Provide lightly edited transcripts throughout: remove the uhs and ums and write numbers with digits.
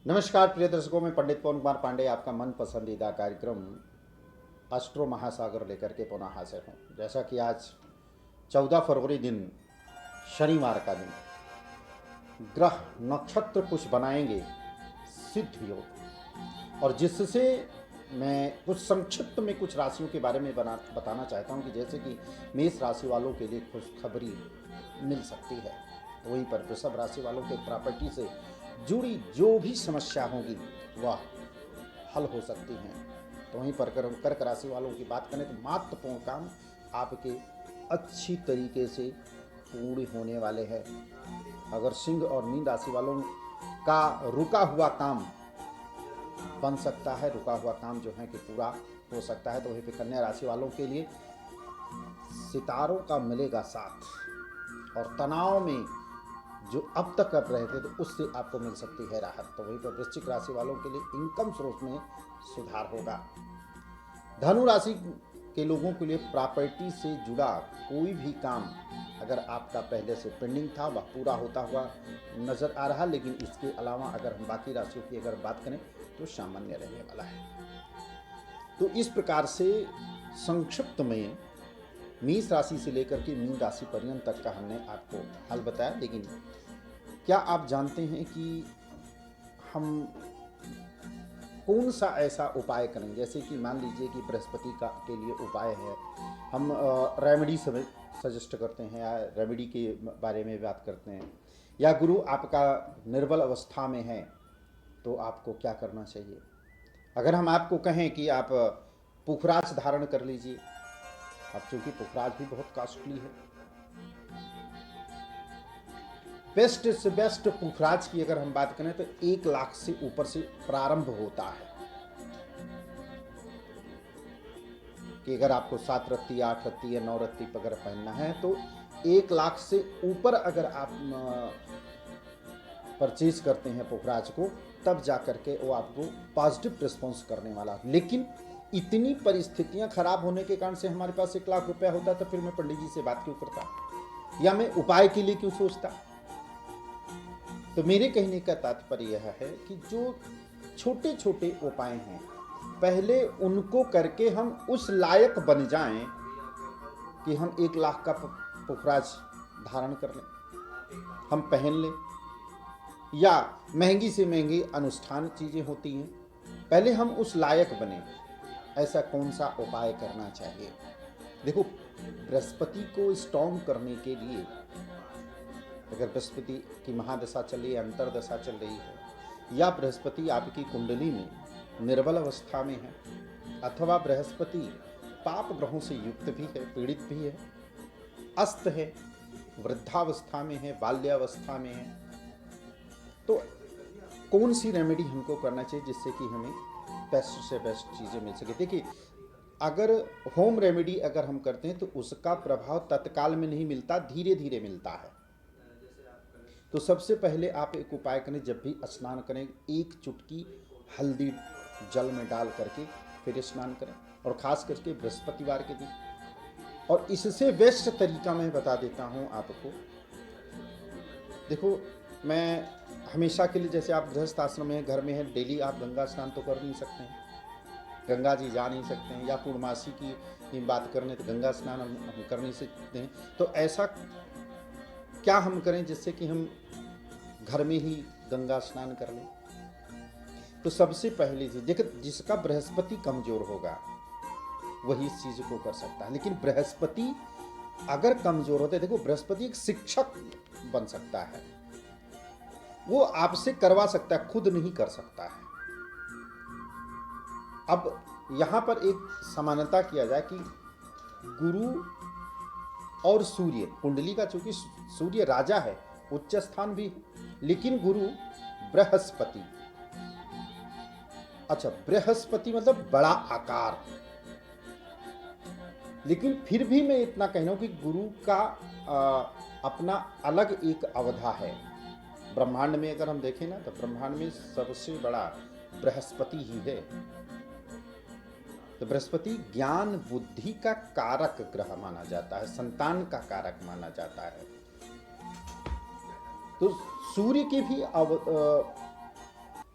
नमस्कार प्रिय दर्शकों, मैं पंडित पवन कुमार पांडे आपका मन पसंदीदा कार्यक्रम अस्ट्रो महासागर लेकर के पुनः हाजिर हूँ। जैसा कि आज 14 फरवरी दिन शनिवार का दिन ग्रह नक्षत्र कुछ बनाएंगे सिद्ध योग, और जिससे मैं कुछ संक्षिप्त में कुछ राशियों के बारे में बताना चाहता हूँ कि जैसे कि मेष राशि वालों के लिए खुशखबरी मिल सकती है, तो वहीं पर वृषभ राशि वालों के प्रॉपर्टी से जुड़ी जो भी समस्या होगी वह हल हो सकती हैं। तो वहीं पर कर्क राशि वालों की बात करें तो महत्वपूर्ण काम आपके अच्छी तरीके से पूर्ण होने वाले हैं। अगर सिंह और मीन राशि वालों का रुका हुआ काम बन सकता है, रुका हुआ काम जो है कि पूरा हो सकता है, तो वहीं पर कन्या राशि वालों के लिए सितारों का मिलेगा साथ, और तनाव में जो अब तक कर रहे थे तो उससे आपको मिल सकती है राहत। तो वहीं पर वृश्चिक राशि वालों के लिए इनकम स्रोत में सुधार होगा। धनु राशि के लोगों के लिए प्रॉपर्टी से जुड़ा कोई भी काम अगर आपका पहले से पेंडिंग था वह पूरा होता हुआ नजर आ रहा, लेकिन इसके अलावा अगर हम बाकी राशियों की अगर बात करें तो सामान्य रहने वाला है। तो इस प्रकार से संक्षिप्त में मेष राशि से लेकर के मीन राशि पर्यंत तक का हमने आपको हाल बताया। लेकिन क्या आप जानते हैं कि हम कौन सा ऐसा उपाय करें? जैसे कि मान लीजिए कि बृहस्पति का के लिए उपाय है, हम रेमेडी सजेस्ट करते हैं या रेमेडी के बारे में बात करते हैं, या गुरु आपका निर्बल अवस्था में है तो आपको क्या करना चाहिए। अगर हम आपको कहें कि आप पुखराज धारण कर लीजिए, अब चूंकि पुखराज भी बहुत कॉस्टली है, बेस्ट से बेस्ट पुखराज की अगर हम बात करें तो 1 लाख से ऊपर से प्रारंभ होता है कि अगर आपको 7 रत्ती 8 रत्ती या 9 रत्ती अगर पहनना है तो 1 लाख से ऊपर अगर आप परचेज करते हैं पुखराज को, तब जाकर के वो आपको पॉजिटिव रिस्पॉन्स करने वाला। लेकिन इतनी परिस्थितियां खराब होने के कारण से हमारे पास 1 लाख रुपया होता तो फिर मैं पंडित जी से बात क्यों करता, या मैं उपाय के लिए क्यों सोचता। तो मेरे कहने का तात्पर्य यह है कि जो छोटे छोटे उपाय हैं पहले उनको करके हम उस लायक बन जाएं कि हम 1 लाख का पुखराज धारण कर लें, हम पहन लें, या महंगी से महंगी अनुष्ठान चीज़ें होती हैं, पहले हम उस लायक बने। ऐसा कौन सा उपाय करना चाहिए? देखो, बृहस्पति को स्ट्रॉन्ग करने के लिए अगर बृहस्पति की महादशा चल रही है, अंतरदशा चल रही है, या बृहस्पति आपकी कुंडली में निर्बल अवस्था में है, अथवा बृहस्पति पाप ग्रहों से युक्त भी है, पीड़ित भी है, अस्त है, वृद्धावस्था में है, बाल्यावस्था में है, तो कौन सी रेमेडी हमको करना चाहिए जिससे कि हमें बेस्ट से बेस्ट चीज़ें मिल सके। देखिए, अगर होम रेमेडी अगर हम करते हैं तो उसका प्रभाव तत्काल में नहीं मिलता, धीरे धीरे मिलता है। तो सबसे पहले आप एक उपाय करें, जब भी स्नान करें 1 चुटकी हल्दी जल में डाल करके फिर स्नान करें, और ख़ास करके बृहस्पतिवार के दिन। और इससे बेस्ट तरीका मैं बता देता हूँ आपको। देखो, मैं हमेशा के लिए, जैसे आप गृहस्थ आश्रम में घर में हैं, डेली आप गंगा स्नान तो कर नहीं सकते हैं, गंगा जी जा नहीं सकते हैं, या पूर्णमासी की बात करें तो गंगा स्नान हम कर नहीं सकते हैं। तो ऐसा क्या हम करें जिससे कि हम घर में ही गंगा स्नान कर लें? तो सबसे पहली चीज देखो, जिसका बृहस्पति कमजोर होगा वही इस चीज को कर सकता है। लेकिन बृहस्पति अगर कमजोर होते, देखो बृहस्पति एक शिक्षक बन सकता है, वो आपसे करवा सकता है, खुद नहीं कर सकता है। अब यहां पर एक समानता किया जाए कि गुरु और सूर्य, कुंडली का चूंकि सूर्य राजा है, उच्च स्थान भी, लेकिन गुरु बृहस्पति, अच्छा बृहस्पति मतलब बड़ा आकार, लेकिन फिर भी मैं इतना कहना हूं कि गुरु का अपना अलग एक अवधा है। ब्रह्मांड में अगर हम देखें ना, तो ब्रह्मांड में सबसे बड़ा बृहस्पति ही है। तो बृहस्पति ज्ञान बुद्धि का कारक ग्रह माना जाता है, संतान का कारक माना जाता है। तो सूर्य की भी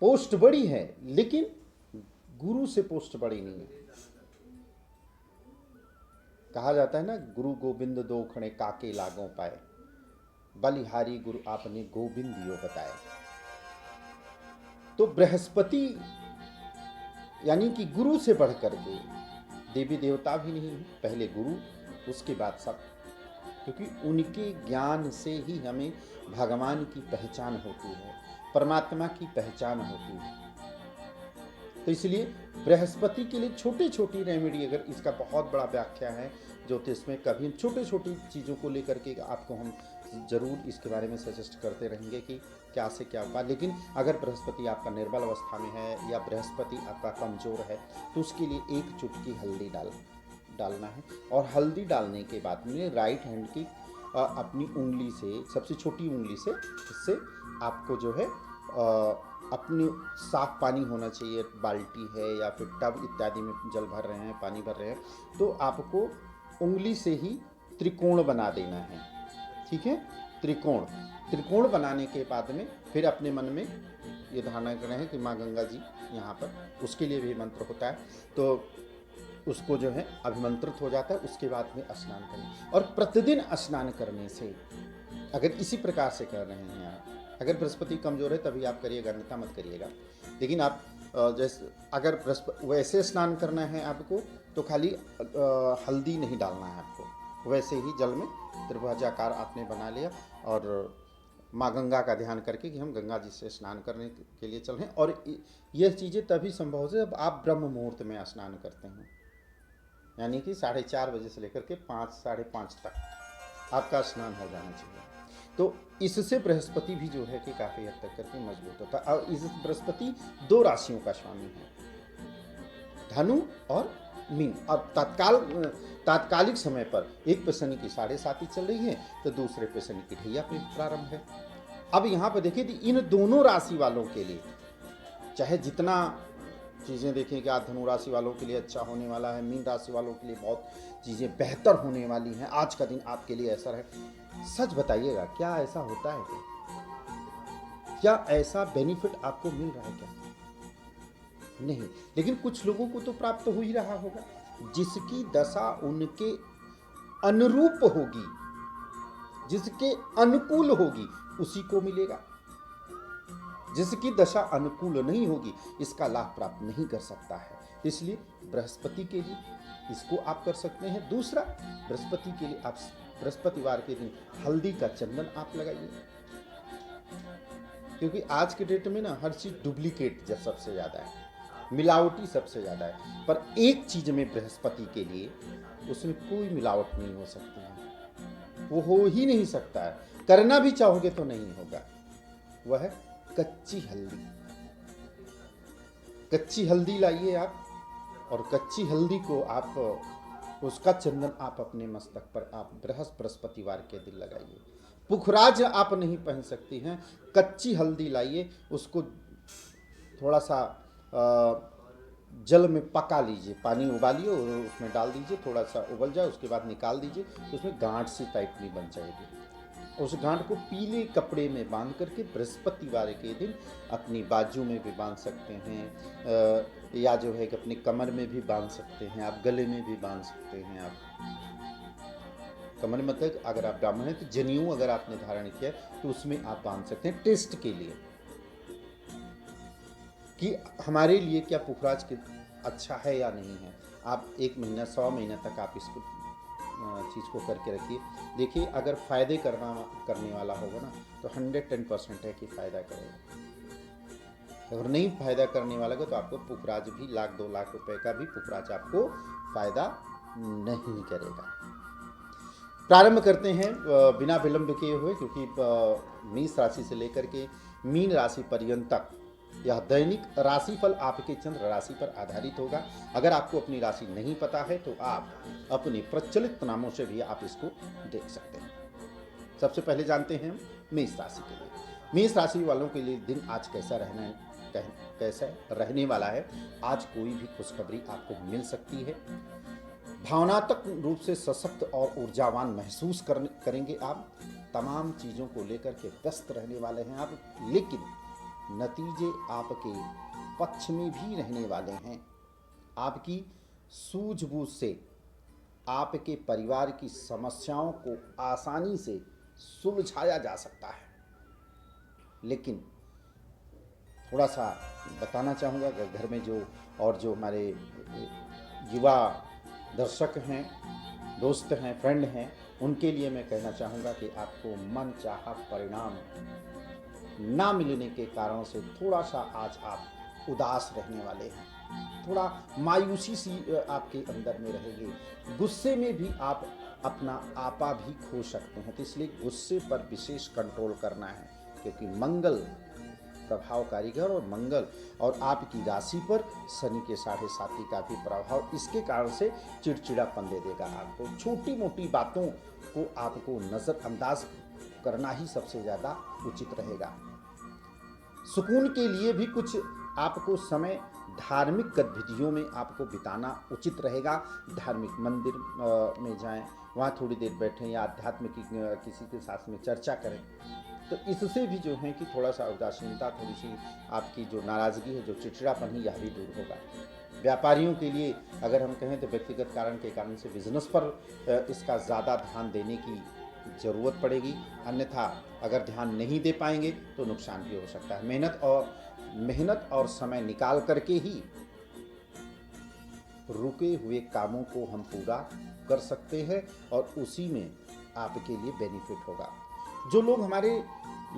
पोस्ट बड़ी है, लेकिन गुरु से पोस्ट बड़ी नहीं है। कहा जाता है ना, गुरु गोविंद दो खड़े काके लागों पाए, बलिहारी गुरु आपने गोविंद यो बताए। तो बृहस्पति यानी कि गुरु से बढ़ करके देवी देवता भी नहीं है, पहले गुरु उसके बाद सब, क्योंकि उनके ज्ञान से ही हमें भगवान की पहचान होती है, परमात्मा की पहचान होती है। तो इसलिए बृहस्पति के लिए छोटी छोटी रेमेडी, अगर इसका बहुत बड़ा व्याख्या है ज्योतिष में, कभी छोटी छोटी चीज़ों को लेकर के आपको हम जरूर इसके बारे में सजेस्ट करते रहेंगे कि क्या से क्या होगा। लेकिन अगर बृहस्पति आपका निर्बल अवस्था में है या बृहस्पति आपका कमज़ोर है तो उसके लिए एक चुटकी हल्दी डालना है, और हल्दी डालने के बाद में राइट हैंड की अपनी उंगली से, सबसे छोटी उंगली से, इससे आपको जो है अपनी साफ पानी होना चाहिए, बाल्टी है या फिर टब इत्यादि में जल भर रहे हैं, पानी भर रहे हैं, तो आपको उंगली से ही त्रिकोण बना देना है। ठीक है, त्रिकोण बनाने के बाद में फिर अपने मन में ये धारणा कर रहे हैं कि माँ गंगा जी यहाँ पर, उसके लिए भी मंत्र होता है, तो उसको जो है अभिमंत्रित हो जाता है। उसके बाद में स्नान करें, और प्रतिदिन स्नान करने से, अगर इसी प्रकार से कर रहे हैं आप, अगर बृहस्पति कमजोर है तभी आप करिएगा, अन्यथा मत करिएगा। लेकिन आप जैसे अगर वैसे स्नान करना है आपको, तो खाली हल्दी नहीं डालना है आपको, वैसे ही जल में त्रिभुजाकार आपने बना लिया और माँ गंगा का ध्यान करके कि हम गंगा जी से स्नान करने के लिए चल रहे हैं। और यह चीज़ें तभी संभव है जब आप ब्रह्म मुहूर्त में स्नान करते हैं, यानी कि 4:30 बजे से लेकर के 5, 5:30 तक आपका स्नान हो जाना चाहिए। तो इससे बृहस्पति भी जो है कि काफ़ी हद तक करके मजबूत होता है। और इस बृहस्पति 2 राशियों का स्वामी है, धनु और मीन। अब तात्कालिक समय पर एक पे शनि की 7.5 चल रही है, तो दूसरे पे शनि की ढैया प्रारंभ है। अब यहाँ पर देखिए इन दोनों राशि वालों के लिए चाहे जितना चीज़ें देखें कि आज धनु राशि वालों के लिए अच्छा होने वाला है, मीन राशि वालों के लिए बहुत चीज़ें बेहतर होने वाली हैं, आज का दिन आपके लिए ऐसा है। सच बताइएगा, क्या ऐसा होता है क्या ऐसा बेनिफिट आपको मिल रहा है क्या? नहीं। लेकिन कुछ लोगों को तो प्राप्त हो ही रहा होगा, जिसकी दशा उनके अनुरूप होगी, जिसके अनुकूल होगी, उसी को मिलेगा। जिसकी दशा अनुकूल नहीं होगी, इसका लाभ प्राप्त नहीं कर सकता है। इसलिए बृहस्पति के लिए इसको आप कर सकते हैं। दूसरा, बृहस्पति के लिए आप बृहस्पतिवार के दिन हल्दी का चंदन आप लगाइए, क्योंकि आज के डेट में ना हर चीज डुप्लीकेट सबसे ज्यादा है, मिलावटी सबसे ज्यादा है। पर एक चीज में बृहस्पति के लिए, उसमें कोई मिलावट नहीं हो सकती है, वो हो ही नहीं सकता है, करना भी चाहोगे तो नहीं होगा। वह है कच्ची हल्दी। कच्ची हल्दी लाइए आप, और कच्ची हल्दी को आप, उसका चंदन आप अपने मस्तक पर आप बृहस्पतिवार के दिन लगाइए। पुखराज आप नहीं पहन सकती हैं, कच्ची हल्दी लाइए, उसको थोड़ा सा जल में पका लीजिए, पानी उबालिए और उसमें डाल दीजिए, थोड़ा सा उबल जाए, उसके बाद निकाल दीजिए, तो उसमें गांठ सी टाइप नहीं बन जाएगी। उस गांठ को पीले कपड़े में बांध करके बृहस्पतिवार के दिन अपनी बाजू में भी बांध सकते हैं, या जो है कि अपनी कमर में भी बांध सकते हैं, आप गले में भी बांध सकते हैं। आप कमर मतलब अगर आप ब्राह्मण हैं तो जनेऊ अगर आपने धारण किया तो उसमें आप बांध सकते हैं, टेस्ट के लिए कि हमारे लिए क्या पुखराज अच्छा है या नहीं है। आप 1 महीना 100 महीना तक आप इसको चीज़ को करके रखिए। देखिए, अगर फ़ायदे करने वाला होगा ना तो 110% है कि फ़ायदा करेगा। अगर नहीं फ़ायदा करने वाला होगा तो आपको पुखराज भी 1,00,000-2 लाख रुपए का भी पुखराज आपको फ़ायदा नहीं करेगा। प्रारंभ करते हैं बिना विलंब किए हुए, क्योंकि मेष राशि से लेकर के मीन राशि पर्यंत तक यह दैनिक राशिफल आपके चंद्र राशि पर आधारित होगा। अगर आपको अपनी राशि नहीं पता है तो आप अपने प्रचलित नामों से भी आप इसको देख सकते हैं। सबसे पहले जानते हैं मेष राशि के लिए। मेष राशि वालों के लिए दिन आज कैसा रहने वाला है। आज कोई भी खुशखबरी आपको मिल सकती है। भावनात्मक रूप से सशक्त और ऊर्जावान महसूस करेंगे आप। तमाम चीज़ों को लेकर के व्यस्त रहने वाले हैं आप, लेकिन नतीजे आपके पक्ष में भी रहने वाले हैं। आपकी सूझबूझ से आपके परिवार की समस्याओं को आसानी से सुलझाया जा सकता है। लेकिन थोड़ा सा बताना चाहूँगा कि घर में जो हमारे युवा दर्शक हैं, दोस्त हैं, फ्रेंड हैं, उनके लिए मैं कहना चाहूँगा कि आपको मनचाहा परिणाम ना मिलने के कारण से थोड़ा सा आज आप उदास रहने वाले हैं। थोड़ा मायूसी सी आपके अंदर में रहेगी। गुस्से में भी आप अपना आपा भी खो सकते हैं, तो इसलिए गुस्से पर विशेष कंट्रोल करना है, क्योंकि मंगल प्रभावकारी है और मंगल और आपकी राशि पर शनि के 7.5 का भी प्रभाव, इसके कारण से चिड़चिड़ापन दे देगा आपको। छोटी मोटी बातों को आपको नज़रअंदाज करना ही सबसे ज़्यादा उचित रहेगा। सुकून के लिए भी कुछ आपको समय धार्मिक गतिविधियों में आपको बिताना उचित रहेगा। धार्मिक मंदिर में जाएं, वहाँ थोड़ी देर बैठें या आध्यात्म की किसी के साथ में चर्चा करें, तो इससे भी जो है कि थोड़ा सा उदासीनता, थोड़ी सी आपकी जो नाराज़गी है, जो चिड़चिड़ापन है, यह भी दूर होगा। व्यापारियों के लिए अगर हम कहें तो व्यक्तिगत कारण के कारण से बिजनेस पर इसका ज़्यादा ध्यान देने की ज़रूरत पड़ेगी, अन्यथा अगर ध्यान नहीं दे पाएंगे तो नुकसान भी हो सकता है। मेहनत और समय निकाल करके ही रुके हुए कामों को हम पूरा कर सकते हैं और उसी में आपके लिए बेनिफिट होगा। जो लोग हमारे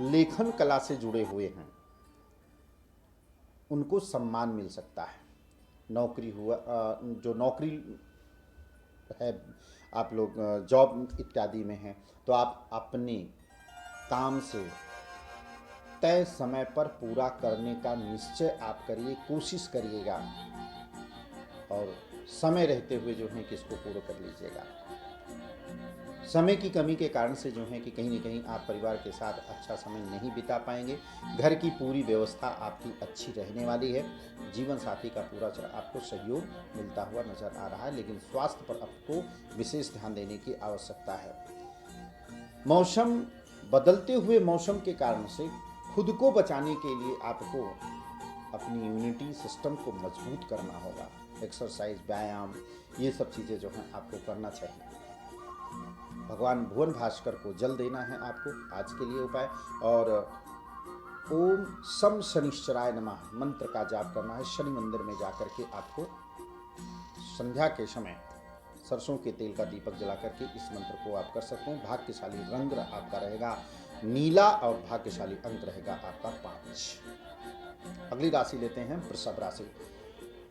लेखन कला से जुड़े हुए हैं उनको सम्मान मिल सकता है। जो नौकरी है, आप लोग जॉब इत्यादि में हैं, तो आप अपने काम से तय समय पर पूरा करने का निश्चय आप करिए, कोशिश करिएगा और समय रहते हुए जो है कि इसको पूरा कर लीजिएगा। समय की कमी के कारण से जो है कि कहीं न कहीं आप परिवार के साथ अच्छा समय नहीं बिता पाएंगे। घर की पूरी व्यवस्था आपकी अच्छी रहने वाली है। जीवन साथी का पूरा आपको सहयोग मिलता हुआ नजर आ रहा है, लेकिन स्वास्थ्य पर आपको विशेष ध्यान देने की आवश्यकता है। मौसम बदलते हुए मौसम के कारण से खुद को बचाने के लिए आपको अपनी इम्यूनिटी सिस्टम को मजबूत करना होगा। एक्सरसाइज, व्यायाम, ये सब चीज़ें जो हैं आपको करना चाहिए। भगवान भुवन भास्कर को जल देना है आपको आज के लिए उपाय, और ओम सम शनिश्चराय नमः मंत्र का जाप करना है। शनि मंदिर में जाकर के आपको संध्या के समय सरसों के तेल का दीपक जला करके इस मंत्र को आप कर सकते हैं। भाग्यशाली रंग आपका रहेगा नीला और भाग्यशाली अंक रहेगा आपका 5। अगली राशि लेते हैं वृषभ राशि।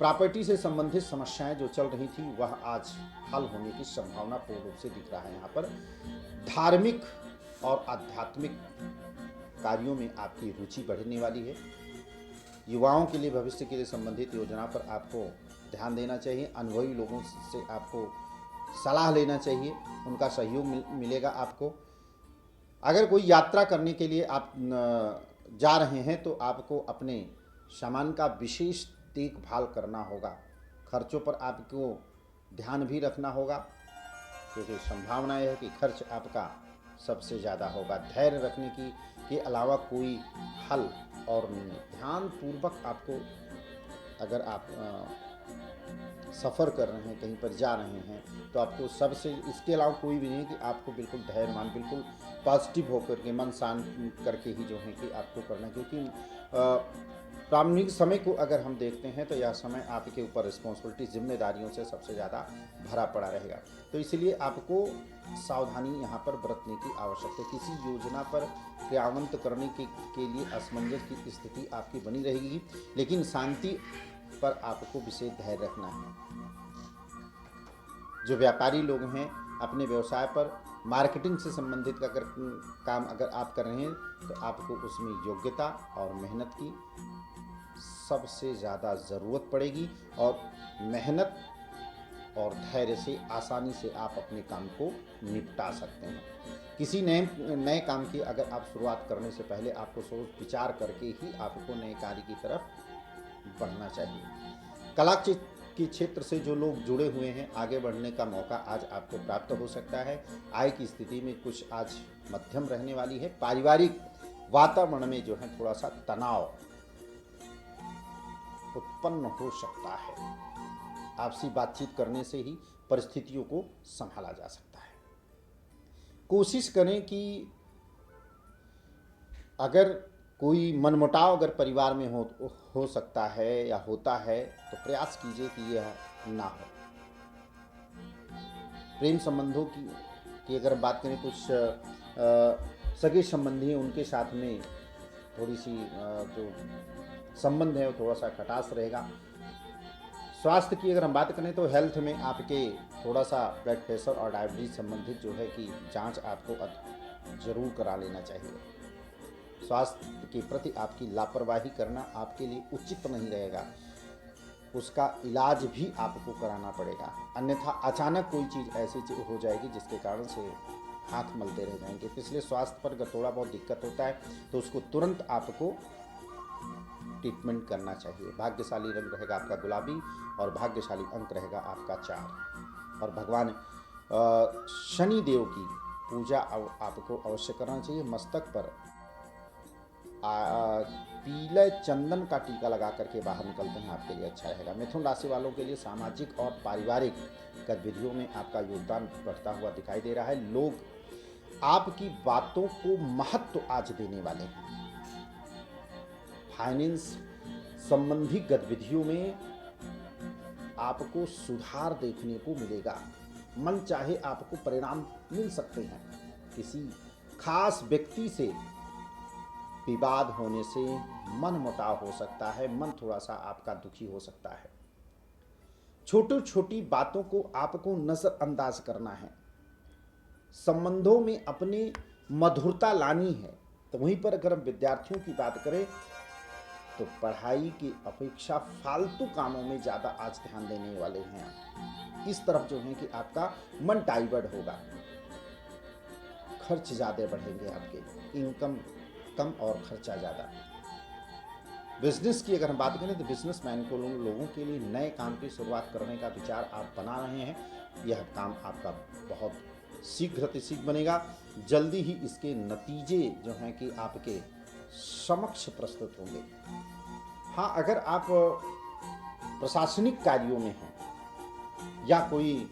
प्रॉपर्टी से संबंधित समस्याएं जो चल रही थी वह आज हल होने की संभावना पूर्ण रूप से दिख रहा है। यहाँ पर धार्मिक और आध्यात्मिक कार्यों में आपकी रुचि बढ़ने वाली है। युवाओं के लिए भविष्य के लिए संबंधित योजना पर आपको ध्यान देना चाहिए। अनुभवी लोगों से आपको सलाह लेना चाहिए, उनका सहयोग मिलेगा आपको। अगर कोई यात्रा करने के लिए आप जा रहे हैं तो आपको अपने सामान का विशेष देखभाल करना होगा। खर्चों पर आपको ध्यान भी रखना होगा, क्योंकि संभावना यह है कि खर्च आपका सबसे ज़्यादा होगा। धैर्य रखने के अलावा कोई हल और ध्यान पूर्वक आपको, अगर आप सफ़र कर रहे हैं, कहीं पर जा रहे हैं, तो आपको सबसे इसके अलावा कोई भी नहीं कि आपको बिल्कुल धैर्यवान, बिल्कुल पॉजिटिव होकर के मन शांत करके ही जो है कि आपको करना है। क्योंकि प्रारंभिक समय को अगर हम देखते हैं तो यह समय आपके ऊपर रिस्पॉन्सिबिलिटी, जिम्मेदारियों से सबसे ज़्यादा भरा पड़ा रहेगा। तो इसलिए आपको सावधानी यहाँ पर बरतने की आवश्यकता है। किसी योजना पर क्रियान्वित करने के लिए असमंजस की स्थिति आपकी बनी रहेगी, लेकिन शांति पर आपको विशेष धैर्य रखना है। जो व्यापारी लोग हैं, अपने व्यवसाय पर मार्केटिंग से संबंधित अगर काम अगर आप कर रहे हैं तो आपको उसमें योग्यता और मेहनत की सबसे ज़्यादा ज़रूरत पड़ेगी, और मेहनत और धैर्य से आसानी से आप अपने काम को निपटा सकते हैं। किसी नए काम की अगर आप शुरुआत करने से पहले आपको सोच विचार करके ही आपको नए कार्य की तरफ बढ़ना चाहिए। कला के क्षेत्र से जो लोग जुड़े हुए हैं, आगे बढ़ने का मौका आज आपको प्राप्त हो सकता है। आय की स्थिति में कुछ आज मध्यम रहने वाली है। पारिवारिक वातावरण में जो है थोड़ा सा तनाव उत्पन्न हो सकता है। आपसी बातचीत करने से ही परिस्थितियों को संभाला जा सकता है। कोशिश करें कि अगर कोई मनमुटाव अगर परिवार में हो सकता है या होता है तो प्रयास कीजिए कि यह ना हो। प्रेम संबंधों की अगर बात करें, कुछ सगे संबंधी हैं उनके साथ में थोड़ी सी जो संबंध है वो थोड़ा सा खटास रहेगा। स्वास्थ्य की अगर हम बात करें तो हेल्थ में आपके थोड़ा सा ब्लड प्रेशर और डायबिटीज संबंधित जो है कि जांच आपको जरूर करा लेना चाहिए। स्वास्थ्य के प्रति आपकी लापरवाही करना आपके लिए उचित नहीं रहेगा, उसका इलाज भी आपको कराना पड़ेगा, अन्यथा अचानक कोई चीज़ ऐसी हो जाएगी जिसके कारण से हाथ मलते रह जाएंगे। तो इसलिए स्वास्थ्य पर अगर थोड़ा बहुत दिक्कत होता है तो उसको तुरंत आपको ट्रीटमेंट करना चाहिए। भाग्यशाली रंग रहेगा आपका गुलाबी और भाग्यशाली अंक रहेगा आपका 4। और भगवान शनि देव की पूजा आपको अवश्य करना चाहिए। मस्तक पर पीले चंदन का टीका लगा करके बाहर निकलते हैं, आपके लिए अच्छा रहेगा। मिथुन राशि वालों के लिए सामाजिक और पारिवारिक गतिविधियों में आपका योगदान बढ़ता हुआ दिखाई दे रहा है। लोग आपकी बातों को महत्व आज देने वाले हैं। फाइनेंस संबंधी गतिविधियों में आपको सुधार देखने को मिलेगा। मन चाहे आपको परिणाम मिल सकते हैं। किसी खास व्यक्ति से विवाद होने से मन मुटाव हो सकता है, मन थोड़ा सा आपका दुखी हो सकता है। छोटी छोटी बातों को आपको नजरअंदाज करना है। संबंधों में अपनी मधुरता लानी है। तो वहीं पर अगर हम विद्यार्थियों की बात करें तो पढ़ाई की अपेक्षा फालतू कामों में ज़्यादा आज ध्यान देने वाले हैं। इस तरफ जो है कि आपका मन डाइवर्ट होगा, खर्च ज़्यादा बढ़ेंगे, आपके इनकम कम और खर्चा ज़्यादा। बिजनेस की अगर हम बात करें तो बिजनेसमैन को लोगों के लिए नए काम की शुरुआत करने का विचार आप बना रहे हैं। यह काम आपका बहुत शीघ्र बनेगा। जल्दी ही इसके नतीजे जो हैं कि आपके समक्ष प्रस्तुत होंगे। हाँ, अगर आप प्रशासनिक कार्यों में हैं या कोई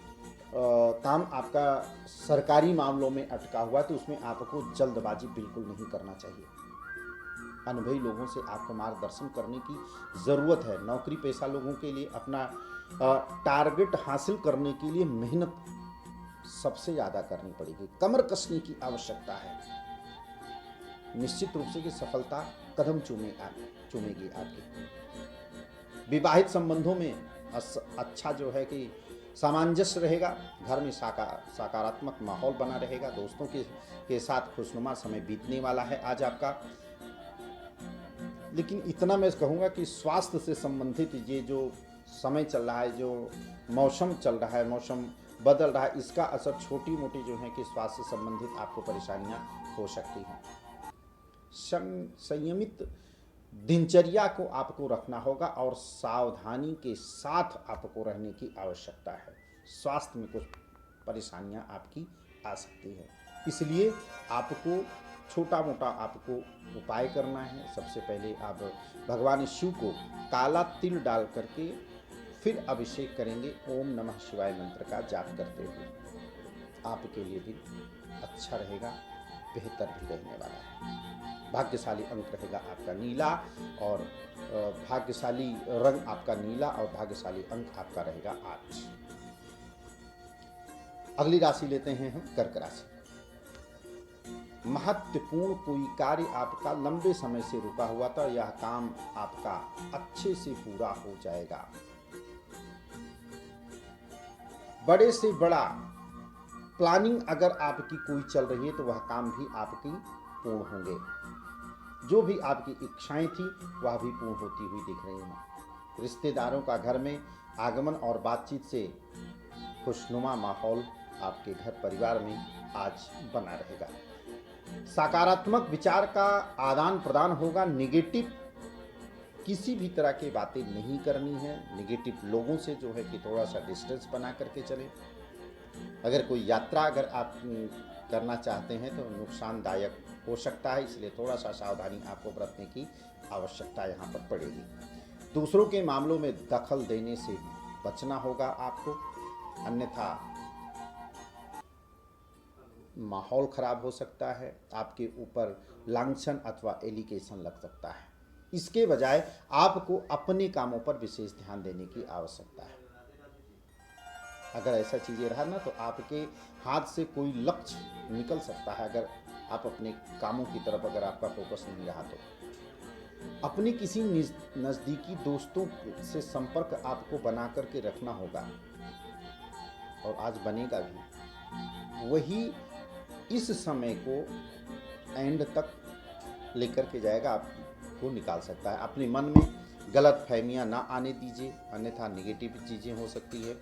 काम आपका सरकारी मामलों में अटका हुआ तो उसमें आपको जल्दबाजी बिल्कुल नहीं करना चाहिए। अनुभवी लोगों से आपको मार्गदर्शन करने की ज़रूरत है। नौकरी पेशा लोगों के लिए अपना टारगेट हासिल करने के लिए मेहनत सबसे ज़्यादा करनी पड़ेगी, कमर कसने की आवश्यकता है। निश्चित रूप से कि सफलता कदम चूमेगी आपकी। विवाहित संबंधों में अच्छा जो है कि सामंजस्य रहेगा। घर में सकारात्मक माहौल बना रहेगा। दोस्तों के साथ खुशनुमा समय बीतने वाला है आज आपका। लेकिन इतना मैं कहूँगा कि स्वास्थ्य से संबंधित ये जो समय चल रहा है, जो मौसम चल रहा है, मौसम बदल रहा है, इसका असर छोटी मोटी जो है कि स्वास्थ्य से संबंधित आपको परेशानियां हो सकती हैं। संयमित दिनचर्या को आपको रखना होगा और सावधानी के साथ आपको रहने की आवश्यकता है। स्वास्थ्य में कुछ परेशानियां आपकी आ सकती है, इसलिए आपको छोटा मोटा आपको उपाय करना है। सबसे पहले आप भगवान शिव को काला तिल डाल करके फिर अभिषेक करेंगे। ओम नमः शिवाय मंत्र का जाप करते हुए आपके लिए भी अच्छा रहेगा, बेहतर भी रहने वाला है। भाग्यशाली अंक रहेगा आपका नीला और भाग्यशाली रंग आपका नीला और भाग्यशाली अंक आपका रहेगा 8। अगली राशि लेते हैं हम कर्क राशि। महत्वपूर्ण कोई कार्य आपका लंबे समय से रुका हुआ था, यह काम आपका अच्छे से पूरा हो जाएगा। बड़े से बड़ा प्लानिंग अगर आपकी कोई चल रही है तो वह काम भी आपकी पूर्ण होंगे। जो भी आपकी इच्छाएं थी वह भी पूर्ण होती हुई दिख रही हैं। रिश्तेदारों का घर में आगमन और बातचीत से खुशनुमा माहौल आपके घर परिवार में आज बना रहेगा। सकारात्मक विचार का आदान प्रदान होगा। नेगेटिव किसी भी तरह की बातें नहीं करनी है। नेगेटिव लोगों से जो है कि थोड़ा सा डिस्टेंस बना करके चलें। अगर कोई यात्रा अगर आप करना चाहते हैं तो नुकसानदायक हो सकता है, इसलिए थोड़ा सा सावधानी आपको बरतने की आवश्यकता यहाँ पर पड़ेगी। दूसरों के मामलों में दखल देने से बचना होगा आपको, अन्यथा माहौल खराब हो सकता है, आपके ऊपर लांछन अथवा एलिगेशन लग सकता है। इसके बजाय आपको अपने कामों पर विशेष ध्यान देने की आवश्यकता है। अगर ऐसा चीज़ें रहा ना तो आपके हाथ से कोई लक्ष्य निकल सकता है। अगर आप अपने कामों की तरफ अगर आपका फोकस नहीं रहा तो अपने किसी नज़दीकी दोस्तों से संपर्क आपको बना करके रखना होगा, और आज बनेगा भी। वही इस समय को एंड तक लेकर के जाएगा, आपको निकाल सकता है। अपने मन में गलत फहमियाँ ना आने दीजिए, अन्यथा नेगेटिव चीज़ें हो सकती है।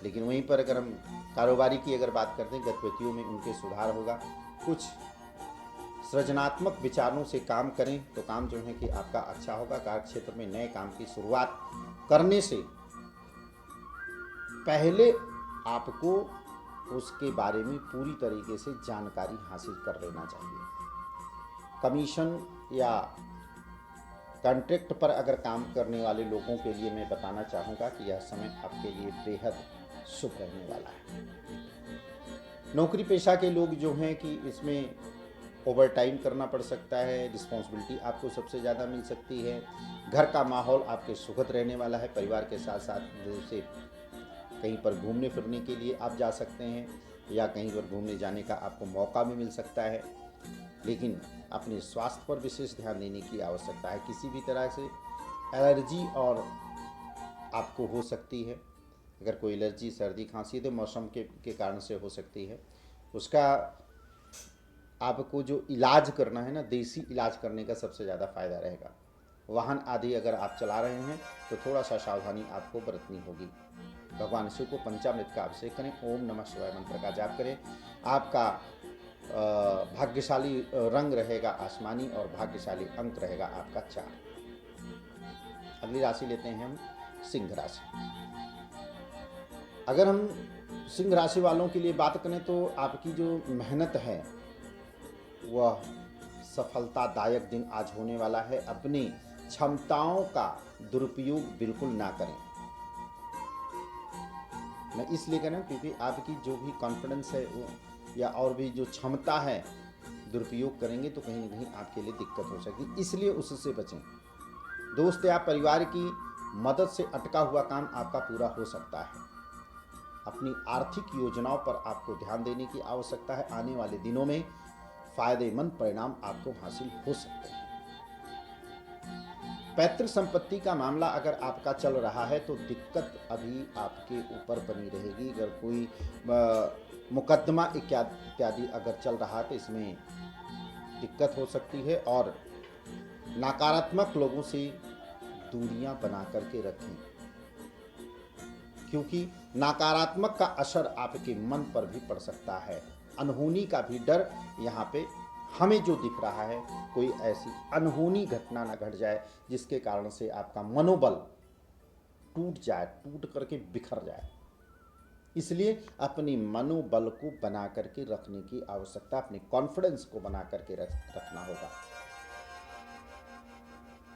लेकिन वहीं पर अगर हम कारोबारी की अगर बात करते हैं, गतिविधियों में उनके सुधार होगा। कुछ सृजनात्मक विचारों से काम करें तो काम जो है कि आपका अच्छा होगा। कार्य क्षेत्र में नए काम की शुरुआत करने से पहले आपको उसके बारे में पूरी तरीके से जानकारी हासिल कर लेना चाहिए। कमीशन या कॉन्ट्रैक्ट पर अगर काम करने वाले लोगों के लिए मैं बताना चाहूँगा कि यह समय आपके लिए बेहद शुभ रहने वाला है। नौकरी पेशा के लोग जो हैं कि इसमें ओवर टाइम करना पड़ सकता है, रिस्पॉन्सिबिलिटी आपको सबसे ज़्यादा मिल सकती है। घर का माहौल आपके सुखद रहने वाला है। परिवार के साथ साथ जैसे कहीं पर घूमने फिरने के लिए आप जा सकते हैं, या कहीं पर घूमने जाने का आपको मौका भी मिल सकता है। लेकिन अपने स्वास्थ्य पर विशेष ध्यान देने की आवश्यकता है। किसी भी तरह से एलर्जी और आपको हो सकती है। अगर कोई एलर्जी, सर्दी, खांसी तो मौसम के कारण से हो सकती है। उसका आपको जो इलाज करना है ना, देसी इलाज करने का सबसे ज़्यादा फ़ायदा रहेगा। वाहन आदि अगर आप चला रहे हैं तो थोड़ा सा सावधानी आपको बरतनी होगी। भगवान शिव को पंचामृत का अभिषेक करें, ओम नमः शिवाय मंत्र का जाप करें। आपका भाग्यशाली रंग रहेगा आसमानी, और भाग्यशाली अंक रहेगा आपका 4। अगली राशि लेते हैं हम सिंह राशि। अगर हम सिंह राशि वालों के लिए बात करें तो आपकी जो मेहनत है वह सफलतादायक दिन आज होने वाला है। अपनी क्षमताओं का दुरुपयोग बिल्कुल ना करें। मैं इसलिए कह रहा हूँ क्योंकि आपकी जो भी कॉन्फिडेंस है वो या और भी जो क्षमता है दुरुपयोग करेंगे तो कहीं ना कहीं आपके लिए दिक्कत हो सकती है, इसलिए उससे बचें। दोस्त या परिवार की मदद से अटका हुआ काम आपका पूरा हो सकता है। अपनी आर्थिक योजनाओं पर आपको ध्यान देने की आवश्यकता है। आने वाले दिनों में फायदेमंद परिणाम आपको हासिल हो सकते हैं। पैतृक संपत्ति का मामला अगर आपका चल रहा है तो दिक्कत अभी आपके ऊपर बनी रहेगी। अगर कोई मुकदमा इत्यादि अगर चल रहा है तो इसमें दिक्कत हो सकती है, और नकारात्मक लोगों से दूरियां बना करके रखें, क्योंकि नकारात्मक का असर आपके मन पर भी पड़ सकता है। अनहोनी का भी डर यहाँ पे हमें जो दिख रहा है, कोई ऐसी अनहोनी घटना ना घट जाए जिसके कारण से आपका मनोबल टूट जाए, टूट करके बिखर जाए। इसलिए अपने मनोबल को बना करके रखने की आवश्यकता, अपने कॉन्फिडेंस को बना करके रखना होगा।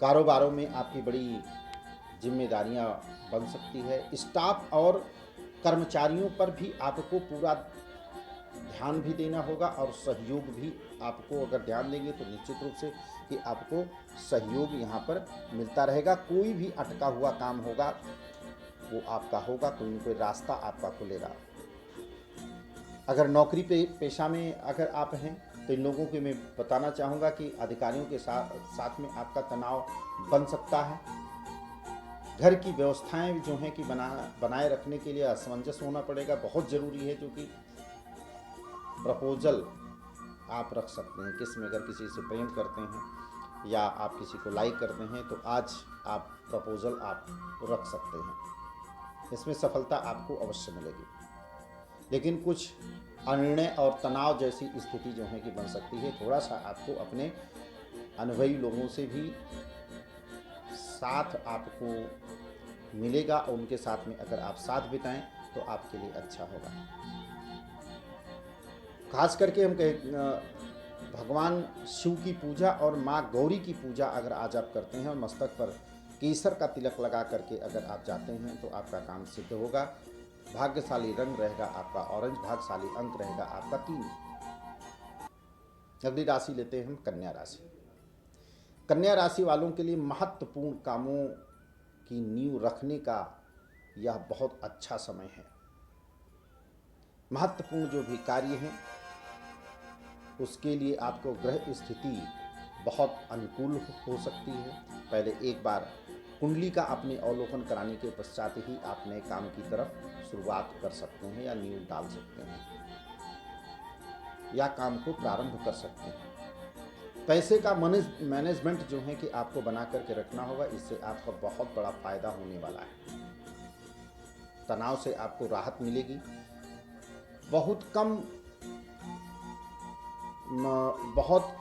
कारोबारों में आपकी बड़ी जिम्मेदारियां बन सकती है। स्टाफ और कर्मचारियों पर भी आपको पूरा ध्यान भी देना होगा, और सहयोग भी आपको अगर ध्यान देंगे तो निश्चित रूप से कि आपको सहयोग यहाँ पर मिलता रहेगा। कोई भी अटका हुआ काम होगा वो आपका होगा, कोई न कोई रास्ता आपका खुलेगा। अगर नौकरी पेशा में अगर आप हैं तो इन लोगों को मैं बताना चाहूँगा कि अधिकारियों के साथ में आपका तनाव बन सकता है। घर की व्यवस्थाएं जो हैं कि बनाए रखने के लिए असमंजस होना पड़ेगा, बहुत ज़रूरी है। क्योंकि प्रपोजल आप रख सकते हैं, किसमें अगर किसी से प्रेम करते हैं या आप किसी को लाइक करते हैं तो आज आप प्रपोजल आप रख सकते हैं। इसमें सफलता आपको अवश्य मिलेगी। लेकिन कुछ अनिर्णय और तनाव जैसी स्थिति जो है कि बन सकती है। थोड़ा सा आपको अपने अनुभवी लोगों से भी साथ आपको मिलेगा, और उनके साथ में अगर आप साथ बिताएं तो आपके लिए अच्छा होगा। खास करके हम भगवान शिव की पूजा और माँ गौरी की पूजा अगर आज आप करते हैं और मस्तक पर केसर का तिलक लगा करके अगर आप जाते हैं तो आपका काम सिद्ध होगा। भाग्यशाली रंग रहेगा आपका ऑरेंज, भाग्यशाली अंक रहेगा आपका 3। अगली राशि लेते हैं हम कन्या राशि। कन्या राशि वालों के लिए महत्वपूर्ण कामों की नींव रखने का यह बहुत अच्छा समय है। महत्वपूर्ण जो भी कार्य हैं उसके लिए आपको ग्रह स्थिति बहुत अनुकूल हो सकती है। पहले एक बार कुंडली का अपने अवलोकन कराने के पश्चात ही आप नए काम की तरफ शुरुआत कर सकते हैं या नींव डाल सकते हैं या काम को प्रारंभ कर सकते हैं। पैसे का मैनेजमेंट जो है कि आपको बना करके रखना होगा, इससे आपका बहुत बड़ा फायदा होने वाला है। तनाव से आपको राहत मिलेगी। बहुत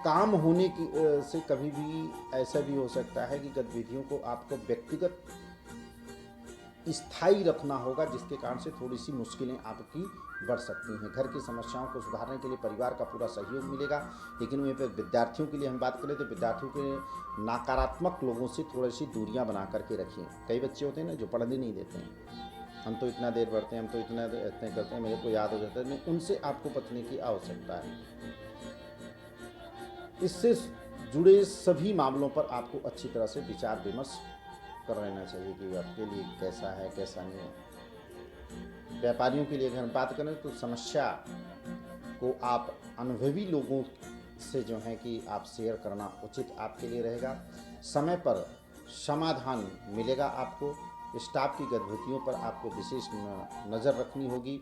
काम होने की से कभी भी ऐसा भी हो सकता है कि गतिविधियों को आपको व्यक्तिगत स्थायी रखना होगा, जिसके कारण से थोड़ी सी मुश्किलें आपकी बढ़ सकती हैं। घर की समस्याओं को सुधारने के लिए परिवार का पूरा सहयोग मिलेगा। लेकिन वहीं पर विद्यार्थियों के लिए हम बात करें तो विद्यार्थियों के नकारात्मक लोगों से थोड़ी सी दूरियां बना करके रखिए। कई बच्चे होते हैं ना जो पढ़ने नहीं देते हैं, हम तो इतना देर पढ़ते हैं, हम तो इतना इतने करते हैं, मेरे को याद हो जाता है, नहीं, उनसे आपको बचने की आवश्यकता है। इससे जुड़े सभी मामलों पर आपको अच्छी तरह से विचार विमर्श कर लेना चाहिए कि आपके लिए कैसा है कैसा नहीं है। व्यापारियों के लिए अगर हम बात करें तो समस्या को आप अनुभवी लोगों से जो है कि आप शेयर करना उचित आपके लिए रहेगा। समय पर समाधान मिलेगा आपको। स्टाफ की गतिविधियों पर आपको विशेष नज़र रखनी होगी।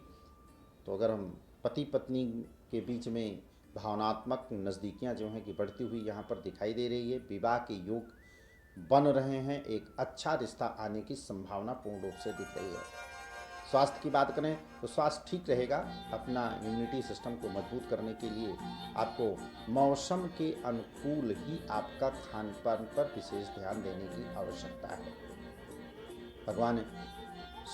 तो अगर हम पति पत्नी के बीच में भावनात्मक नज़दीकियाँ जो हैं कि बढ़ती हुई यहाँ पर दिखाई दे रही है। विवाह के योग बन रहे हैं। एक अच्छा रिश्ता आने की संभावना पूर्ण रूप से दिख रही है। स्वास्थ्य की बात करें तो स्वास्थ्य ठीक रहेगा। अपना इम्यूनिटी सिस्टम को मजबूत करने के लिए आपको मौसम के अनुकूल ही आपका खान पान पर विशेष ध्यान देने की आवश्यकता है। भगवान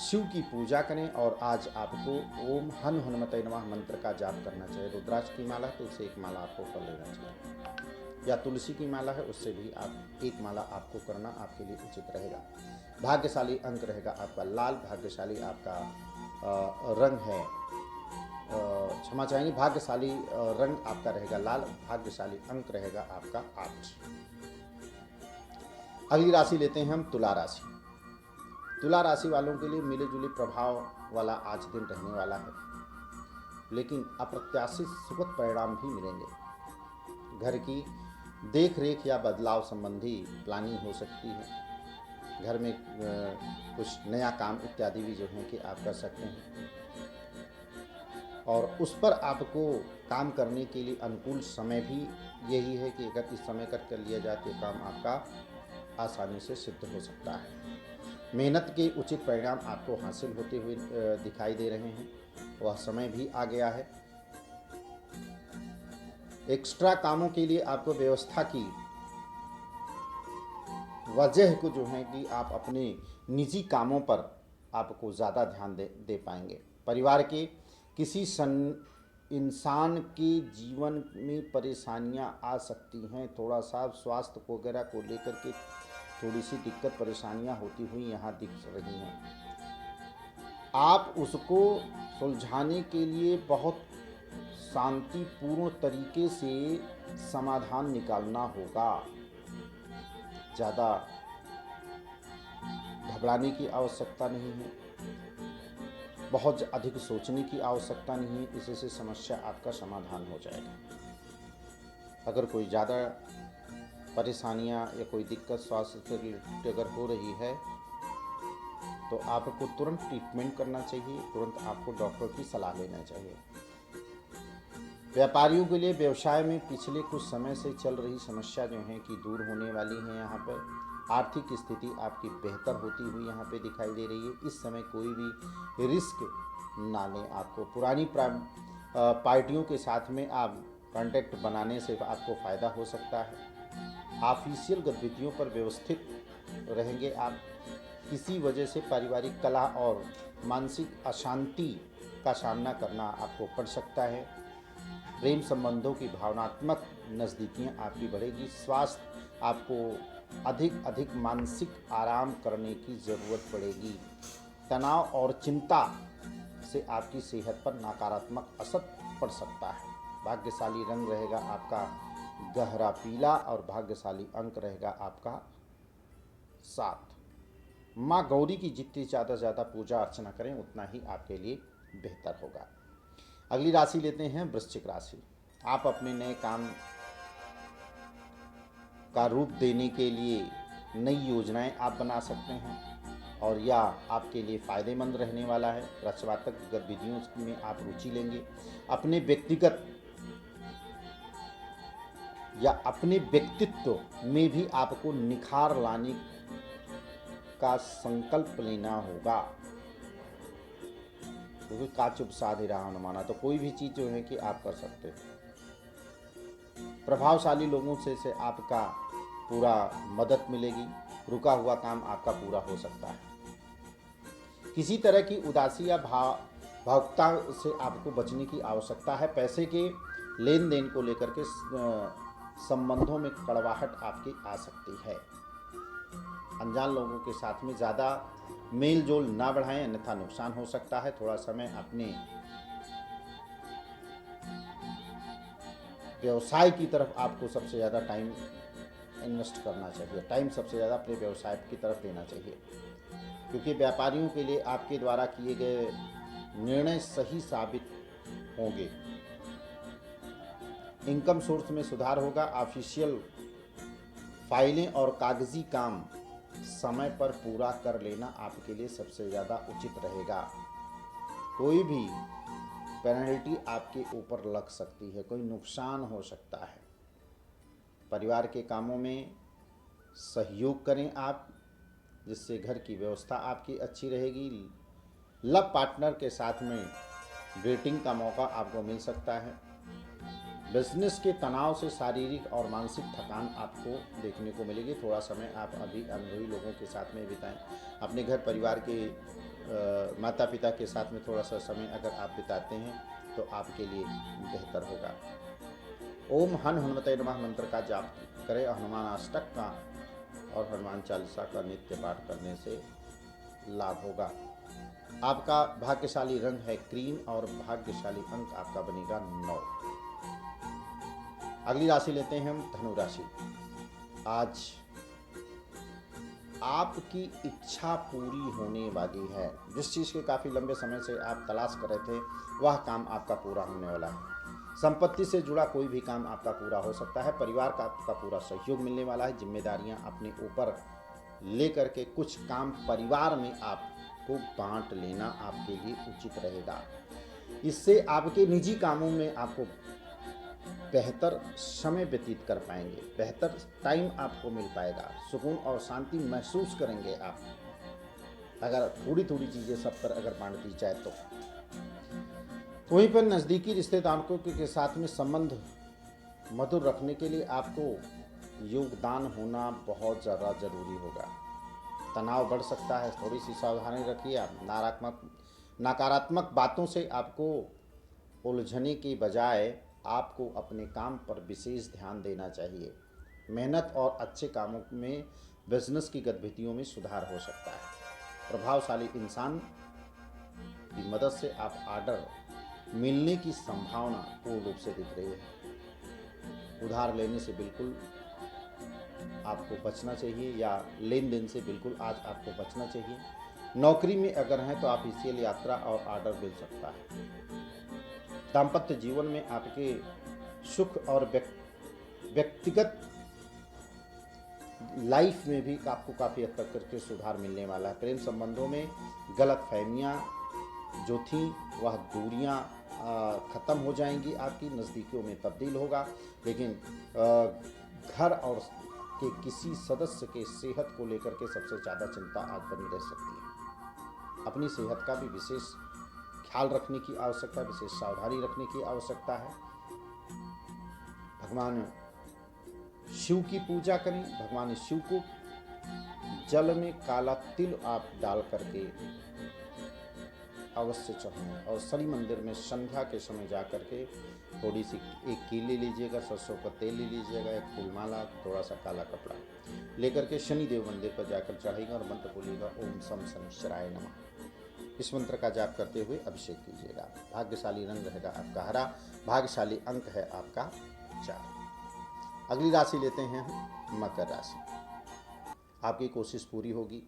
शिव की पूजा करें और आज आपको ओम हन हनुमते नमः मंत्र का जाप करना चाहिए। रुद्राक्ष की माला है तो उससे एक माला आपको कर लेना चाहिए, या तुलसी की माला है उससे भी आप एक माला आपको करना आपके लिए उचित रहेगा। भाग्यशाली अंक रहेगा आपका लाल। भाग्यशाली आपका रंग है, क्षमा चाहेंगे, भाग्यशाली रंग आपका रहेगा लाल। भाग्यशाली अंक रहेगा आपका 8। अगली राशि लेते हैं हम तुला राशि। तुला राशि वालों के लिए मिले जुले प्रभाव वाला आज दिन रहने वाला है, लेकिन अप्रत्याशित सुखद परिणाम भी मिलेंगे। घर की देख रेख या बदलाव संबंधी प्लानिंग हो सकती है। घर में कुछ नया काम इत्यादि भी जो है कि आप कर सकते हैं, और उस पर आपको काम करने के लिए अनुकूल समय भी यही है कि अगर इस समय कर लिया जाए तो काम आपका आसानी से सिद्ध हो सकता है। मेहनत के उचित परिणाम आपको हासिल होते हुए दिखाई दे रहे हैं। वह समय भी आ गया है। एक्स्ट्रा कामों के लिए आपको व्यवस्था की वजह को जो है कि आप अपने निजी कामों पर आपको ज़्यादा ध्यान दे पाएंगे। परिवार के किसी इंसान के जीवन में परेशानियां आ सकती हैं। थोड़ा सा स्वास्थ्य वगैरह को लेकर के थोड़ी सी दिक्कत परेशानियां होती हुई यहाँ दिख रही हैं। आप उसको सुलझाने के लिए बहुत शांतिपूर्ण तरीके से समाधान निकालना होगा। ज़्यादा घबराने की आवश्यकता नहीं है, बहुत अधिक सोचने की आवश्यकता नहीं है। इससे समस्या आपका समाधान हो जाएगा। अगर कोई ज़्यादा परेशानियां या कोई दिक्कत स्वास्थ्य से रिलेटेड अगर हो रही है तो आपको तुरंत ट्रीटमेंट करना चाहिए, तुरंत आपको डॉक्टर की सलाह लेना चाहिए। व्यापारियों के लिए व्यवसाय में पिछले कुछ समय से चल रही समस्या जो है कि दूर होने वाली है। यहाँ पर आर्थिक स्थिति आपकी बेहतर होती हुई यहाँ पे दिखाई दे रही है। इस समय कोई भी रिस्क ना लें। आपको पुरानी पार्टियों के साथ में आप कॉन्टैक्ट बनाने से आपको फ़ायदा हो सकता है। ऑफिशियल गतिविधियों पर व्यवस्थित रहेंगे आप। किसी वजह से पारिवारिक कलह और मानसिक अशांति का सामना करना आपको पड़ सकता है। प्रेम संबंधों की भावनात्मक नज़दीकियाँ आपकी बढ़ेगी। स्वास्थ्य आपको अधिक अधिक मानसिक आराम करने की ज़रूरत पड़ेगी। तनाव और चिंता से आपकी सेहत पर नकारात्मक असर पड़ सकता है। भाग्यशाली रंग रहेगा आपका गहरा पीला और भाग्यशाली अंक रहेगा आपका 7। माँ गौरी की जितनी ज़्यादा से ज़्यादा पूजा अर्चना करें उतना ही आपके लिए बेहतर होगा। अगली राशि लेते हैं वृश्चिक राशि। आप अपने नए काम का रूप देने के लिए नई योजनाएं आप बना सकते हैं और यह आपके लिए फ़ायदेमंद रहने वाला है। रचनात्मक गतिविधियों में आप रुचि लेंगे। अपने व्यक्तिगत या अपने व्यक्तित्व में भी आपको निखार लाने का संकल्प लेना होगा, क्योंकि काचुप साधे रहा हनुमाना, तो कोई भी चीज़ जो है कि आप कर सकते हैं। प्रभावशाली लोगों से आपका पूरा मदद मिलेगी। रुका हुआ काम आपका पूरा हो सकता है। किसी तरह की उदासी या भावुकता से आपको बचने की आवश्यकता है। पैसे के लेन देन को लेकर के संबंधों में कड़वाहट आपकी आ सकती है। अनजान लोगों के साथ में ज़्यादा मेल जोल ना बढ़ाएं, अन्यथा नुकसान हो सकता है। थोड़ा समय अपने व्यवसाय की तरफ आपको सबसे ज़्यादा टाइम इन्वेस्ट करना चाहिए। टाइम सबसे ज़्यादा अपने व्यवसाय की तरफ देना चाहिए, क्योंकि व्यापारियों के लिए आपके द्वारा किए गए निर्णय सही साबित होंगे। इनकम सोर्स में सुधार होगा। ऑफिशियल फाइलें और कागजी काम समय पर पूरा कर लेना आपके लिए सबसे ज़्यादा उचित रहेगा। कोई भी पेनल्टी आपके ऊपर लग सकती है, कोई नुकसान हो सकता है। परिवार के कामों में सहयोग करें आप, जिससे घर की व्यवस्था आपकी अच्छी रहेगी। लव पार्टनर के साथ में डेटिंग का मौका आपको मिल सकता है। बिजनेस के तनाव से शारीरिक और मानसिक थकान आपको देखने को मिलेगी। थोड़ा समय आप अभी अनुभवी लोगों के साथ में बिताएं। अपने घर परिवार के माता पिता के साथ में थोड़ा सा समय अगर आप बिताते हैं तो आपके लिए बेहतर होगा। ओम हनुमते नमः मंत्र का जाप करें। हनुमान अष्टक का और हनुमान चालीसा का नित्य पाठ करने से लाभ होगा। आपका भाग्यशाली रंग है क्रीम और भाग्यशाली अंक आपका बनेगा 9। अगली राशि लेते हैं हम धनु राशि। आज आपकी इच्छा पूरी होने वाली है। जिस चीज़ के काफ़ी लंबे समय से आप तलाश कर रहे थे वह काम आपका पूरा होने वाला है। संपत्ति से जुड़ा कोई भी काम आपका पूरा हो सकता है। परिवार का आपका पूरा सहयोग मिलने वाला है। जिम्मेदारियां अपने ऊपर लेकर के कुछ काम परिवार में आपको बांट लेना आपके लिए उचित रहेगा। इससे आपके निजी कामों में आपको बेहतर समय व्यतीत कर पाएंगे। बेहतर टाइम आपको मिल पाएगा। सुकून और शांति महसूस करेंगे आप, अगर थोड़ी थोड़ी चीज़ें सब पर अगर बांट दी जाए तो। वहीं पर नज़दीकी रिश्तेदारों के साथ में संबंध मधुर रखने के लिए आपको योगदान होना बहुत ज़्यादा ज़रूरी होगा। तनाव बढ़ सकता है, थोड़ी सी सावधानी रखिए आप। नकारात्मक बातों से आपको उलझने के बजाय आपको अपने काम पर विशेष ध्यान देना चाहिए। मेहनत और अच्छे कामों में बिजनेस की गतिविधियों में सुधार हो सकता है। प्रभावशाली इंसान की मदद से आप ऑर्डर मिलने की संभावना पूर्ण रूप से दिख रही है। उधार लेने से बिल्कुल आपको बचना चाहिए, या लेन देन से बिल्कुल आज आपको बचना चाहिए। नौकरी में अगर हैं तो ऑफिशियल यात्रा और ऑर्डर मिल सकता है। दाम्पत्य जीवन में आपके सुख और व्यक्तिगत लाइफ में भी आपको काफ़ी हद तक करके सुधार मिलने वाला है। प्रेम संबंधों में गलत फहमियाँ जो थी वह दूरियाँ ख़त्म हो जाएंगी, आपकी नज़दीकियों में तब्दील होगा। लेकिन घर और के किसी सदस्य के सेहत को लेकर के सबसे ज़्यादा चिंता आज बनी रह सकती है। अपनी सेहत का भी विशेष ख्याल रखने की आवश्यकता, विशेष सावधानी रखने की आवश्यकता है। भगवान शिव की पूजा करें। भगवान शिव को जल में काला तिल आप डाल करके अवश्य चढ़ाएं, और शनि मंदिर में संध्या के समय जा करके थोड़ी सी एक केले लीजिएगा, सरसों का तेल ले लीजिएगा, एक फूलमाला, थोड़ा सा काला कपड़ा लेकर के शनिदेव मंदिर पर जाकर चढ़ाइएगा और मंत्र बोलिएगा ओम सम शनिश्चराय नमः। इस मंत्र का जाप करते हुए अभिषेक कीजिएगा। भाग्यशाली रंग रहेगा आपका हरा, भाग्यशाली अंक है आपका 4। अगली राशि लेते हैं हम मकर राशि। आपकी कोशिश पूरी होगी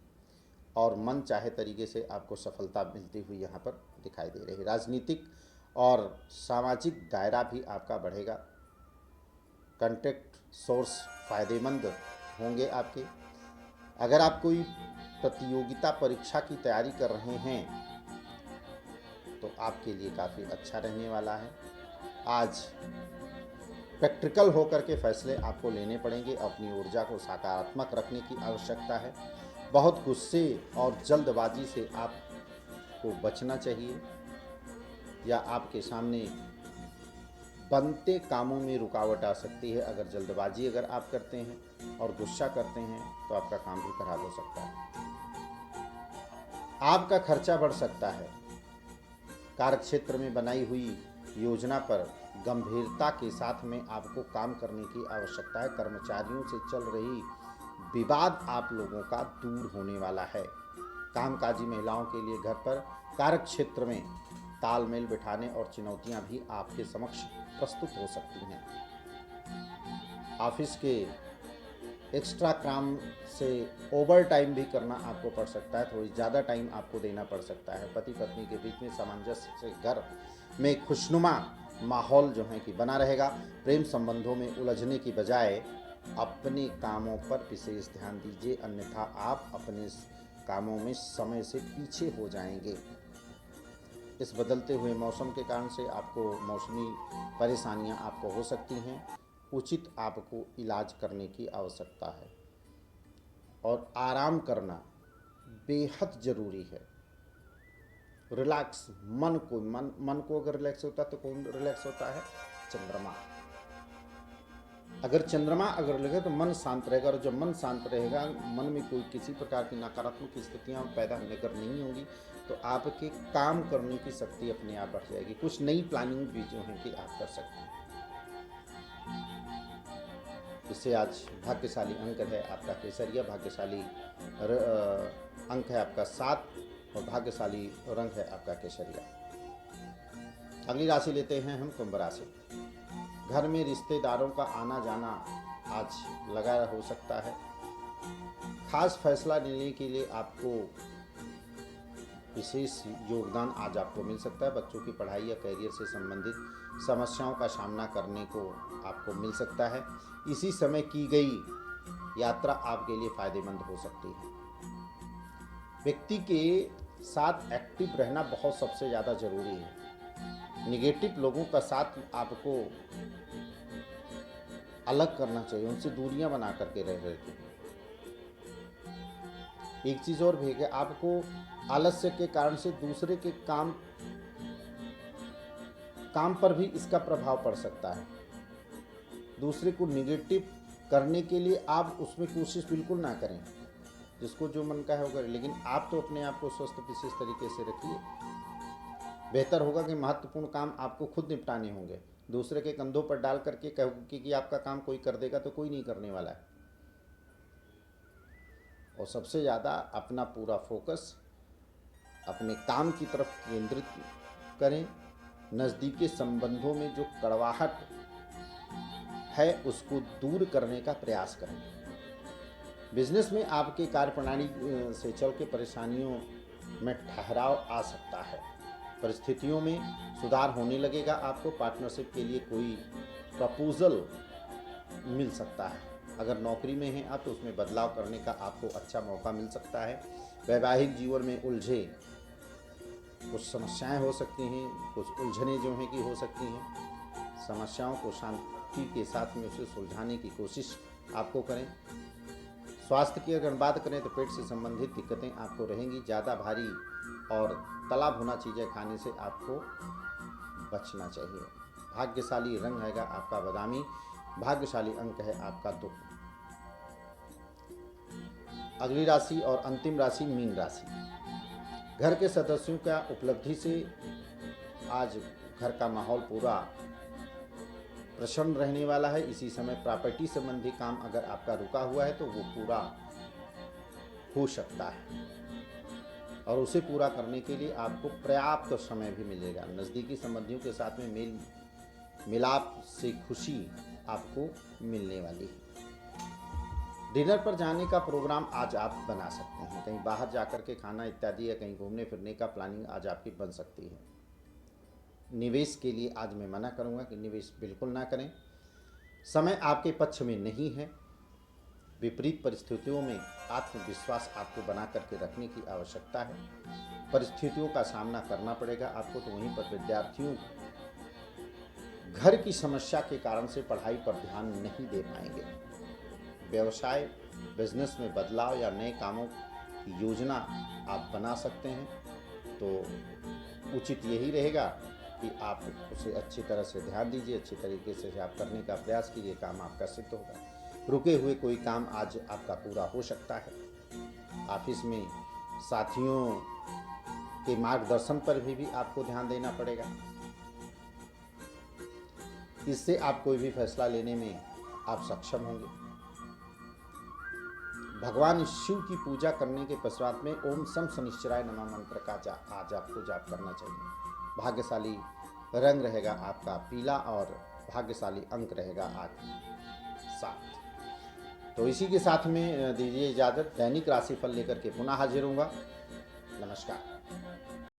और मन चाहे तरीके से आपको सफलता मिलती हुई यहाँ पर दिखाई दे रही है। राजनीतिक और सामाजिक दायरा भी आपका बढ़ेगा। कंटेक्ट सोर्स फायदेमंद होंगे आपके। अगर आप कोई प्रतियोगिता परीक्षा की तैयारी कर रहे हैं तो आपके लिए काफ़ी अच्छा रहने वाला है। आज प्रैक्टिकल होकर के फैसले आपको लेने पड़ेंगे। अपनी ऊर्जा को सकारात्मक रखने की आवश्यकता है। बहुत गुस्से और जल्दबाजी से आपको बचना चाहिए, या आपके सामने बनते कामों में रुकावट आ सकती है। अगर जल्दबाजी आप करते हैं और गुस्सा करते हैं तो आपका काम भी खराब हो सकता है। आपका खर्चा बढ़ सकता है। कार्यक्षेत्र में बनाई हुई योजना पर गंभीरता के साथ में आपको काम करने की आवश्यकता है। कर्मचारियों से चल रही विवाद आप लोगों का दूर होने वाला है। कामकाजी महिलाओं के लिए घर पर कार्यक्षेत्र में तालमेल बिठाने और चुनौतियां भी आपके समक्ष प्रस्तुत हो सकती हैं। ऑफिस के एक्स्ट्रा काम से ओवर टाइम भी करना आपको पड़ सकता है। थोड़ी ज़्यादा टाइम आपको देना पड़ सकता है। पति पत्नी के बीच में सामंजस्य से घर में खुशनुमा माहौल जो है कि बना रहेगा। प्रेम संबंधों में उलझने की बजाय अपने कामों पर विशेष ध्यान दीजिए, अन्यथा आप अपने कामों में समय से पीछे हो जाएंगे। इस बदलते हुए मौसम के कारण से आपको मौसमी परेशानियां आपको हो सकती हैं। उचित आपको इलाज करने की आवश्यकता है और आराम करना बेहद ज़रूरी है। रिलैक्स मन को अगर रिलैक्स होता है तो कौन रिलैक्स होता है? चंद्रमा। अगर लगे तो मन शांत रहेगा, और जब मन शांत रहेगा, मन में कोई किसी प्रकार की नकारात्मक स्थितियाँ पैदा अगर नहीं होंगी तो आपके काम करने की शक्ति अपने आप बढ़ जाएगी। कुछ नई प्लानिंग भी जो है कि आप कर सकते हैं। इससे आज भाग्यशाली अंक है आपका केसरिया, भाग्यशाली अंक है आपका 7 और भाग्यशाली रंग है आपका केसरिया। अगली राशि लेते हैं हम कुंभ राशि। घर में रिश्तेदारों का आना जाना आज लगा हो सकता है। खास फैसला लेने के लिए आपको विशेष योगदान आज आपको मिल सकता है। बच्चों की पढ़ाई या करियर से संबंधित समस्याओं का सामना करने को आपको मिल सकता है। इसी समय की गई यात्रा आपके लिए फायदेमंद हो सकती है। व्यक्ति के साथ एक्टिव रहना बहुत सबसे ज़्यादा ज़रूरी है। निगेटिव लोगों का साथ आपको अलग करना चाहिए, उनसे दूरियां बना करके रह रहे थे। एक चीज़ और भी है कि आपको आलस्य के कारण से दूसरे के काम पर भी इसका प्रभाव पड़ सकता है। दूसरे को निगेटिव करने के लिए आप उसमें कोशिश बिल्कुल ना करें। जिसको जो मन का है वो करें, लेकिन आप तो अपने आप को स्वस्थ विशेष तरीके से रखिए। बेहतर होगा कि महत्वपूर्ण काम आपको खुद निपटाने होंगे। दूसरे के कंधों पर डाल करके कहोगे कि आपका काम कोई कर देगा, तो कोई नहीं करने वाला है। और सबसे ज़्यादा अपना पूरा फोकस अपने काम की तरफ केंद्रित करें। नज़दीकी संबंधों में जो कड़वाहट है उसको दूर करने का प्रयास करें। बिजनेस में आपके कार्यप्रणाली से चल के परेशानियों में ठहराव आ सकता है। परिस्थितियों में सुधार होने लगेगा। आपको पार्टनरशिप के लिए कोई प्रपोजल मिल सकता है। अगर नौकरी में हैं आप तो उसमें बदलाव करने का आपको अच्छा मौका मिल सकता है। वैवाहिक जीवन में उलझे कुछ समस्याएं हो सकती हैं, कुछ उलझने जो हैं कि हो सकती हैं। समस्याओं को शांति के साथ में उसे सुलझाने की कोशिश आपको करें। स्वास्थ्य की अगर बात करें तो पेट से संबंधित दिक्कतें आपको रहेंगी। ज़्यादा भारी और तला भुना चीज़ें खाने से आपको बचना चाहिए। भाग्यशाली रंग है आपका बादामी, भाग्यशाली अंक है आपका 2। अगली राशि और अंतिम राशि मीन राशि। घर के सदस्यों का उपलब्धि से आज घर का माहौल पूरा प्रसन्न रहने वाला है। इसी समय प्रॉपर्टी संबंधी काम अगर आपका रुका हुआ है तो वो पूरा हो सकता है, और उसे पूरा करने के लिए आपको पर्याप्त समय भी मिलेगा। नज़दीकी संबंधियों के साथ में मेल मिलाप से खुशी आपको मिलने वाली है। डिनर पर जाने का प्रोग्राम आज आप बना सकते हैं। कहीं बाहर जाकर के खाना इत्यादि या कहीं घूमने फिरने का प्लानिंग आज आपकी बन सकती है। निवेश के लिए आज मैं मना करूंगा कि निवेश बिल्कुल ना करें। समय आपके पक्ष में नहीं है। विपरीत परिस्थितियों में आत्मविश्वास आपको बना करके रखने की आवश्यकता है। परिस्थितियों का सामना करना पड़ेगा आपको। तो वहीं पर विद्यार्थियों घर की समस्या के कारण से पढ़ाई पर ध्यान नहीं दे पाएंगे। व्यवसाय बिजनेस में बदलाव या नए कामों की योजना आप बना सकते हैं, तो उचित यही रहेगा कि आप उसे अच्छी तरह से ध्यान दीजिए, अच्छी तरीके से आप करने का प्रयास कीजिए, काम आपका सिद्ध होगा। रुके हुए कोई काम आज आपका पूरा हो सकता है। ऑफिस में साथियों के मार्गदर्शन पर भी आपको ध्यान देना पड़ेगा। इससे आप कोई भी फैसला लेने में आप सक्षम होंगे। भगवान शिव की पूजा करने के पश्चात में ओम सम शनिश्चराय नमः मंत्र का आज आपको जाप करना चाहिए। भाग्यशाली रंग रहेगा आपका पीला और भाग्यशाली अंक रहेगा आज 7। तो इसी के साथ में दीजिए इजाज़त। दैनिक राशिफल लेकर के पुनः हाजिर होऊंगा। नमस्कार।